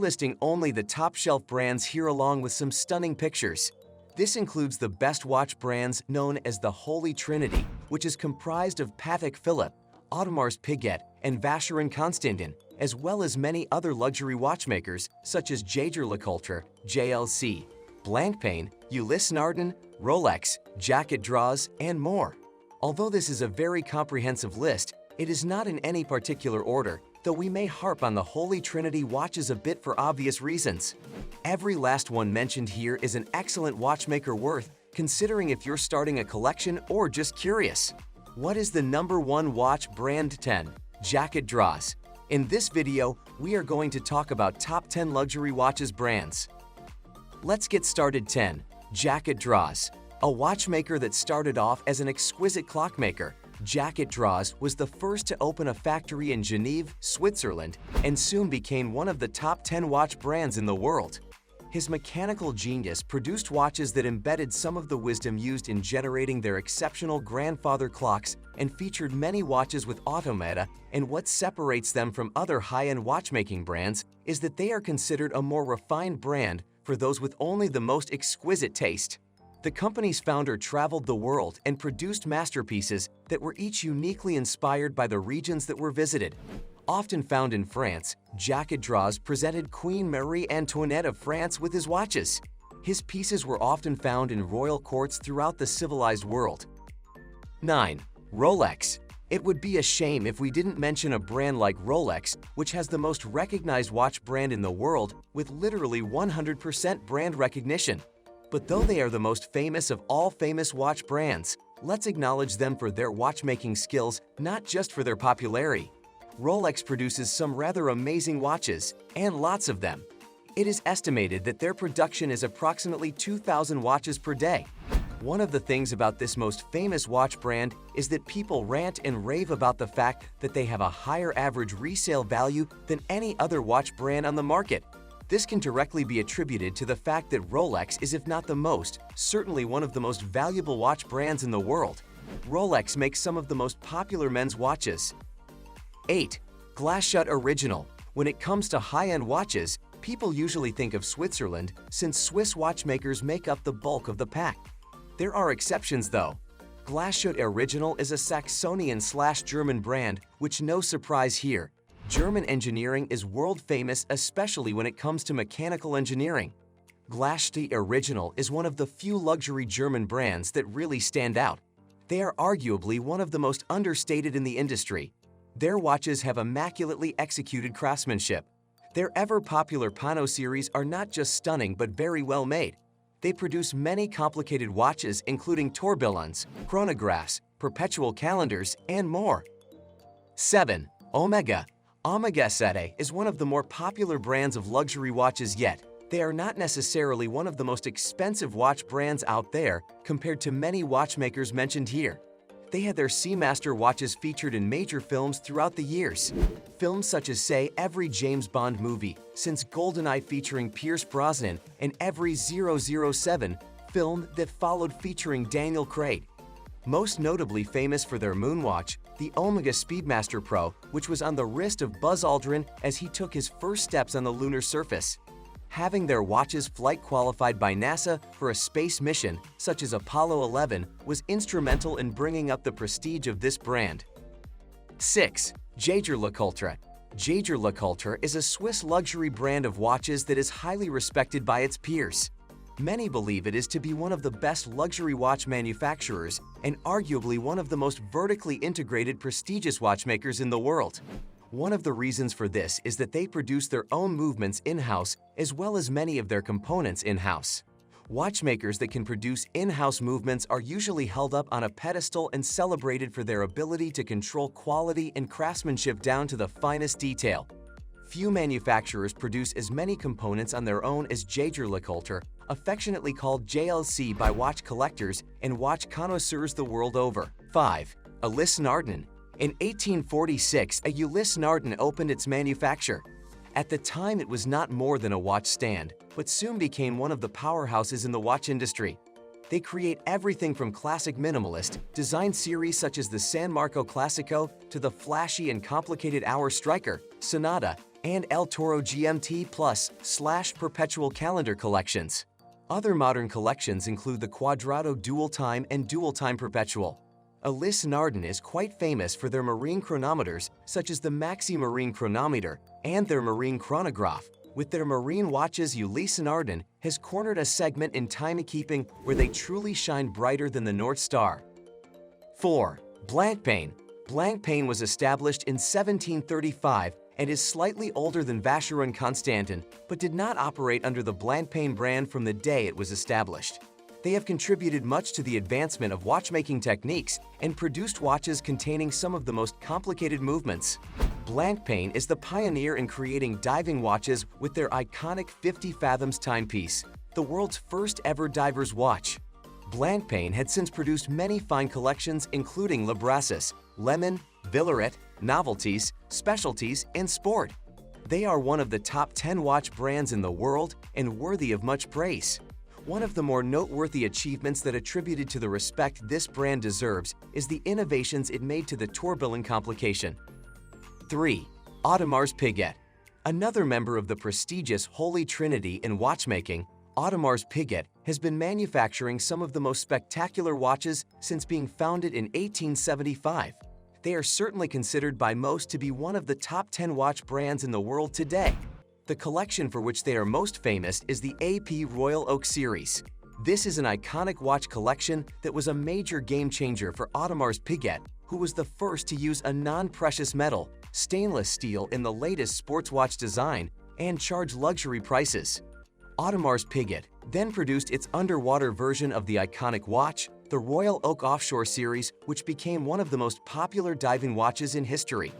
listing only the top-shelf brands here along with some stunning pictures. This includes the best watch brands known as the Holy Trinity, which is comprised of Patek Philippe, Audemars Piguet, and Vacheron Constantin, as well as many other luxury watchmakers such as Jaeger-LeCoultre, JLC, Blancpain, Ulysse Nardin, Rolex, Jacket Draws, and more. Although this is a very comprehensive list, it is not in any particular order, though we may harp on the Holy Trinity watches a bit for obvious reasons. Every last one mentioned here is an excellent watchmaker worth considering if you're starting a collection or just curious. What is the number 1 watch brand? 10. Jacket Draws. In this video, we are going to talk about top 10 luxury watches brands. Let's get started. 10. Jacket Draws. A watchmaker that started off as an exquisite clockmaker, Jacket Draws was the first to open a factory in Geneva, Switzerland, and soon became one of the top 10 watch brands in the world. His mechanical genius produced watches that embedded some of the wisdom used in generating their exceptional grandfather clocks and featured many watches with automata, and what separates them from other high-end watchmaking brands is that they are considered a more refined brand for those with only the most exquisite taste. The company's founder traveled the world and produced masterpieces that were each uniquely inspired by the regions that were visited. Often found in France, Jacket Draws presented Queen Marie Antoinette of France with his watches. His pieces were often found in royal courts throughout the civilized world. 9. Rolex. It would be a shame if we didn't mention a brand like Rolex, which has the most recognized watch brand in the world with literally 100% brand recognition. But though they are the most famous of all famous watch brands, let's acknowledge them for their watchmaking skills, not just for their popularity. Rolex produces some rather amazing watches, and lots of them. It is estimated that their production is approximately 2,000 watches per day. One of the things about this most famous watch brand is that people rant and rave about the fact that they have a higher average resale value than any other watch brand on the market. This can directly be attributed to the fact that Rolex is, if not the most, certainly one of the most valuable watch brands in the world. Rolex makes some of the most popular men's watches. 8. Glass Shut Original. When it comes to high-end watches, people usually think of Switzerland since Swiss watchmakers make up the bulk of the pack. There are exceptions though. Glass Shut Original is a Saxonian/German brand, which no surprise here. German engineering is world famous, especially when it comes to mechanical engineering. Glass Shut Original is one of the few luxury German brands that really stand out. They are arguably one of the most understated in the industry. Their watches have immaculately executed craftsmanship. Their ever-popular Pano series are not just stunning but very well made. They produce many complicated watches including tourbillons, chronographs, perpetual calendars, and more. 7. Omega. Omega Sete is one of the more popular brands of luxury watches yet. They are not necessarily one of the most expensive watch brands out there compared to many watchmakers mentioned here. They had their Seamaster watches featured in major films throughout the years. Films such as, say, every James Bond movie, since GoldenEye featuring Pierce Brosnan, and every 007 film that followed featuring Daniel Craig. Most notably famous for their moonwatch, the Omega Speedmaster Pro, which was on the wrist of Buzz Aldrin as he took his first steps on the lunar surface. Having their watches flight qualified by NASA for a space mission, such as Apollo 11, was instrumental in bringing up the prestige of this brand. 6. Jaeger-LeCoultre. Jaeger-LeCoultre is a Swiss luxury brand of watches that is highly respected by its peers. Many believe it is to be one of the best luxury watch manufacturers and arguably one of the most vertically integrated prestigious watchmakers in the world. One of the reasons for this is that they produce their own movements in-house as well as many of their components in-house. Watchmakers that can produce in-house movements are usually held up on a pedestal and celebrated for their ability to control quality and craftsmanship down to the finest detail. Few manufacturers produce as many components on their own as Jaeger-LeCoultre, affectionately called JLC by watch collectors and watch connoisseurs the world over. 5. Ulysse Nardin. In 1846, a Ulysse Nardin opened its manufacture. At the time, it was not more than a watch stand, but soon became one of the powerhouses in the watch industry. They create everything from classic minimalist, design series such as the San Marco Classico to the flashy and complicated Hour Striker, Sonata, and El Toro GMT Plus/Perpetual Calendar collections. Other modern collections include the Quadrato Dual Time and Dual Time Perpetual. Ulysse Nardin is quite famous for their marine chronometers, such as the Maxi Marine Chronometer and their Marine Chronograph. With their marine watches, Ulysse Nardin has cornered a segment in timekeeping where they truly shine brighter than the North Star. 4. Blancpain. Blancpain was established in 1735 and is slightly older than Vacheron Constantin, but did not operate under the Blancpain brand from the day it was established. They have contributed much to the advancement of watchmaking techniques and produced watches containing some of the most complicated movements. Blancpain is the pioneer in creating diving watches with their iconic 50 fathoms timepiece, the world's first ever diver's watch. Blancpain had since produced many fine collections including Le Brassus, Lemon, Villaret, Novelties, Specialties, and Sport. They are one of the top 10 watch brands in the world and worthy of much praise. One of the more noteworthy achievements that attributed to the respect this brand deserves is the innovations it made to the tourbillon complication. 3. Audemars Piguet. Another member of the prestigious Holy Trinity in watchmaking, Audemars Piguet has been manufacturing some of the most spectacular watches since being founded in 1875. They are certainly considered by most to be one of the top 10 watch brands in the world today. The collection for which they are most famous is the AP Royal Oak series. This is an iconic watch collection that was a major game-changer for Audemars Piguet, who was the first to use a non-precious metal, stainless steel in the latest sports watch design and charge luxury prices. Audemars Piguet then produced its underwater version of the iconic watch, the Royal Oak Offshore series, which became one of the most popular diving watches in history.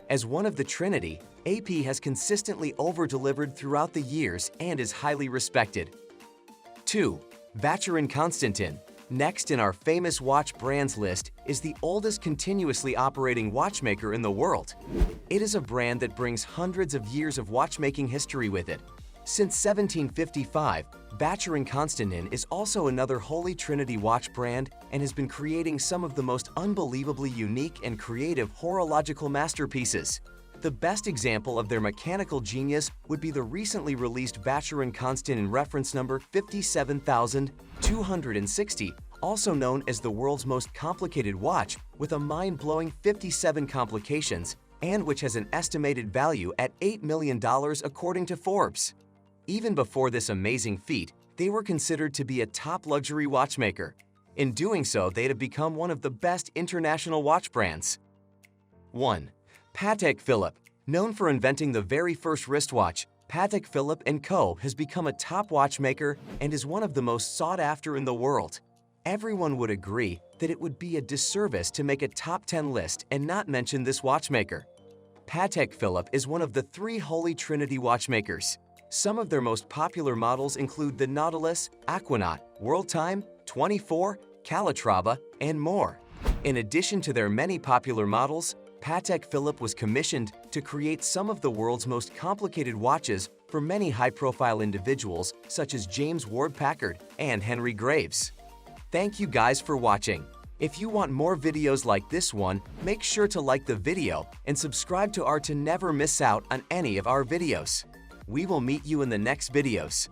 As one of the Trinity, AP has consistently over-delivered throughout the years and is highly respected. 2. Vacheron Constantin. Next in our famous watch brands list is the oldest continuously operating watchmaker in the world. It is a brand that brings hundreds of years of watchmaking history with it. Since 1755, Vacheron Constantin is also another Holy Trinity watch brand and has been creating some of the most unbelievably unique and creative horological masterpieces. The best example of their mechanical genius would be the recently released Vacheron Constantin reference number 57260, also known as the world's most complicated watch, with a mind-blowing 57 complications, and which has an estimated value at $8 million according to Forbes. Even before this amazing feat, they were considered to be a top luxury watchmaker. In doing so, they'd have become one of the best international watch brands. 1. Patek Philippe. Known for inventing the very first wristwatch, Patek Philippe & Co. has become a top watchmaker and is one of the most sought after in the world. Everyone would agree that it would be a disservice to make a top 10 list and not mention this watchmaker. Patek Philippe is one of the 3 Holy Trinity watchmakers. Some of their most popular models include the Nautilus, Aquanaut, World Time, 24, Calatrava, and more. In addition to their many popular models, Patek Philippe was commissioned to create some of the world's most complicated watches for many high-profile individuals such as James Ward Packard and Henry Graves. Thank you guys for watching. If you want more videos like this one, make sure to like the video and subscribe to our to never miss out on any of our videos. We will meet you in the next videos.